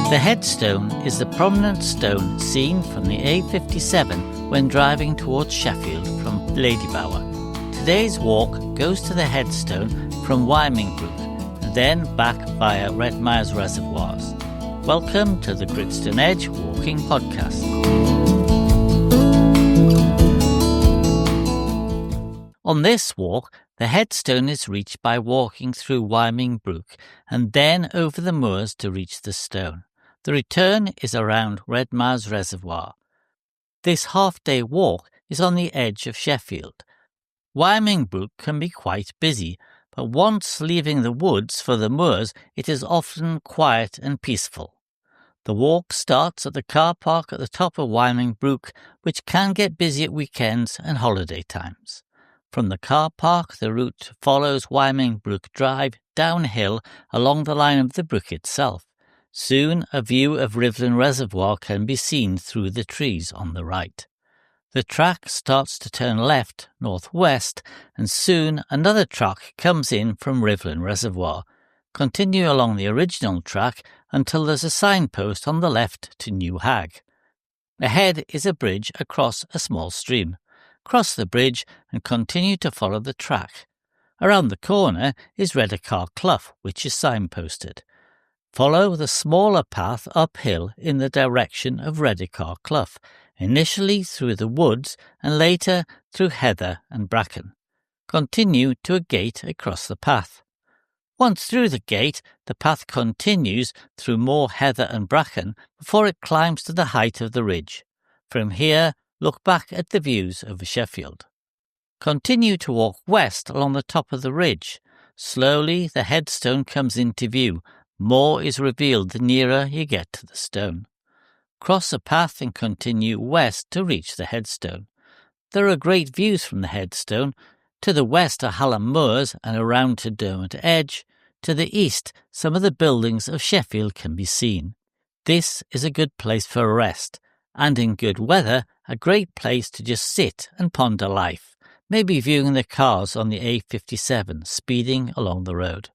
The headstone is the prominent stone seen from the A57 when driving towards Sheffield from Ladybower. Today's walk goes to the headstone from Wyming Brook and then back via Redmires reservoirs. Welcome to the Gritstoneedge Walking Podcast. On this walk, the headstone is reached by walking through Wyming Brook and then over the moors to reach the stone. The return is around Redmires Reservoir. This half-day walk is on the edge of Sheffield. Wyming Brook can be quite busy, but once leaving the woods for the moors, it is often quiet and peaceful. The walk starts at the car park at the top of Wyming Brook, which can get busy at weekends and holiday times. From the car park, the route follows Wyming Brook Drive downhill along the line of the brook itself. Soon a view of Reservoir can be seen through the trees on the right. The track starts to turn left, northwest, and soon another track comes in from Reservoir. Continue along the original track until there's a signpost on the left to New Hag. Ahead is a bridge across a small stream. Cross the bridge and continue to follow the track. Around the corner is Reservoir Clough, which is signposted. Follow the smaller path uphill in the direction of Reservoir Clough, initially through the woods and later through heather and bracken. Continue to a gate across the path. Once through the gate, the path continues through more heather and bracken before it climbs to the height of the ridge. From here, look back at the views over Sheffield. Continue to walk west along the top of the ridge. Slowly, the headstone comes into view. More is revealed the nearer you get to the stone. Cross a path and continue west to reach the headstone. There are great views from the headstone. To the west are Hallam Moors and around to Derwent Edge. To the east, some of the buildings of Sheffield can be seen. This is a good place for a rest, and in good weather, a great place to just sit and ponder life, maybe viewing the cars on the A57 speeding along the road.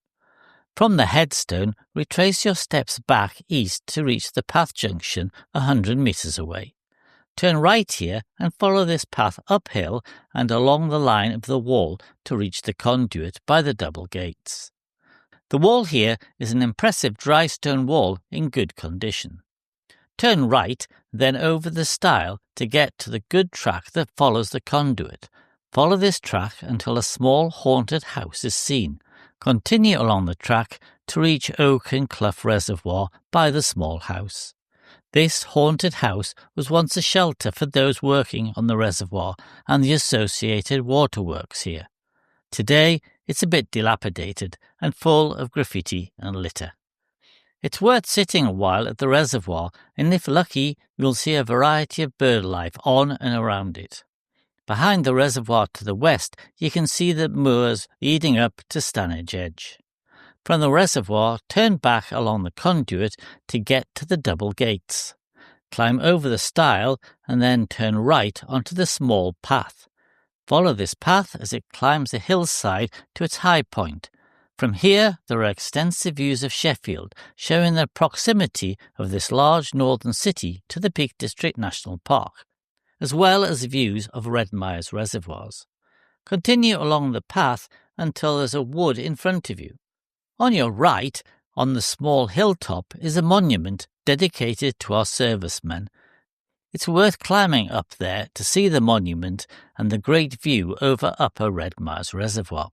From the headstone, retrace your steps back east to reach the path junction 100 metres away. Turn right here and follow this path uphill and along the line of the wall to reach the conduit by the double gates. The wall here is an impressive dry stone wall in good condition. Turn right, then over the stile to get to the good track that follows the conduit. Follow this track until a small haunted house is seen. Continue along the track to reach Oak and Clough Reservoir by the small house. This haunted house was once a shelter for those working on the reservoir and the associated waterworks here. Today, it's a bit dilapidated and full of graffiti and litter. It's worth sitting a while at the reservoir, and if lucky, you'll see a variety of bird life on and around it. Behind the reservoir to the west, you can see the moors leading up to Stanage Edge. From the reservoir, turn back along the conduit to get to the double gates. Climb over the stile and then turn right onto the small path. Follow this path as it climbs the hillside to its high point. From here, there are extensive views of Sheffield, showing the proximity of this large northern city to the Peak District National Park, as well as views of Redmires reservoirs. Continue along the path until there's a wood in front of you. On your right, on the small hilltop, is a monument dedicated to our servicemen. It's worth climbing up there to see the monument and the great view over Upper Redmires Reservoir.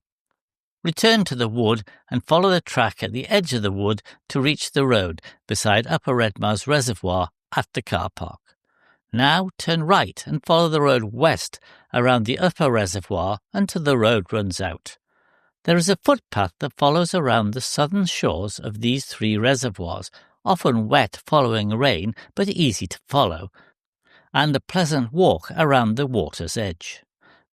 Return to the wood and follow the track at the edge of the wood to reach the road beside Upper Redmires Reservoir at the car park. Now turn right and follow the road west around the upper reservoir until the road runs out. There is a footpath that follows around the southern shores of these three reservoirs, often wet following rain but easy to follow, and a pleasant walk around the water's edge.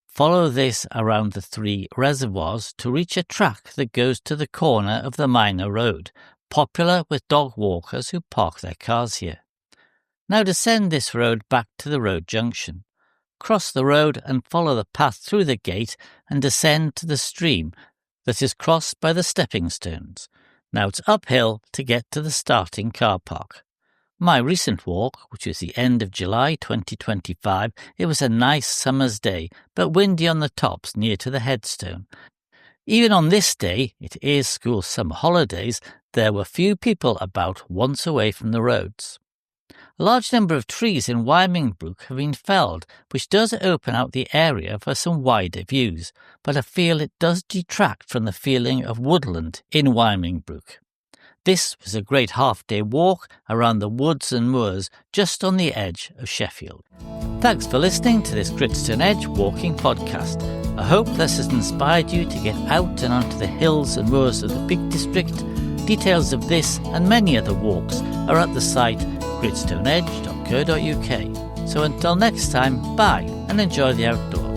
Follow this around the three reservoirs to reach a track that goes to the corner of the minor road, popular with dog walkers who park their cars here. Now descend this road back to the road junction. Cross the road and follow the path through the gate and descend to the stream that is crossed by the stepping stones. Now it's uphill to get to the starting car park. My recent walk, which was the end of July 2025, it was a nice summer's day, but windy on the tops near to the headstone. Even on this day, it is school summer holidays, there were few people about once away from the roads. A large number of trees in Wyming Brook have been felled, which does open out the area for some wider views, but I feel it does detract from the feeling of woodland in Wyming Brook. This was a great half-day walk around the woods and moors just on the edge of Sheffield. Thanks for listening to this Gritstone Edge walking podcast. I hope this has inspired you to get out and onto the hills and moors of the Peak District. Details of this and many other walks are at the site gritstoneedge.co.uk. So until next time, bye and enjoy the outdoors.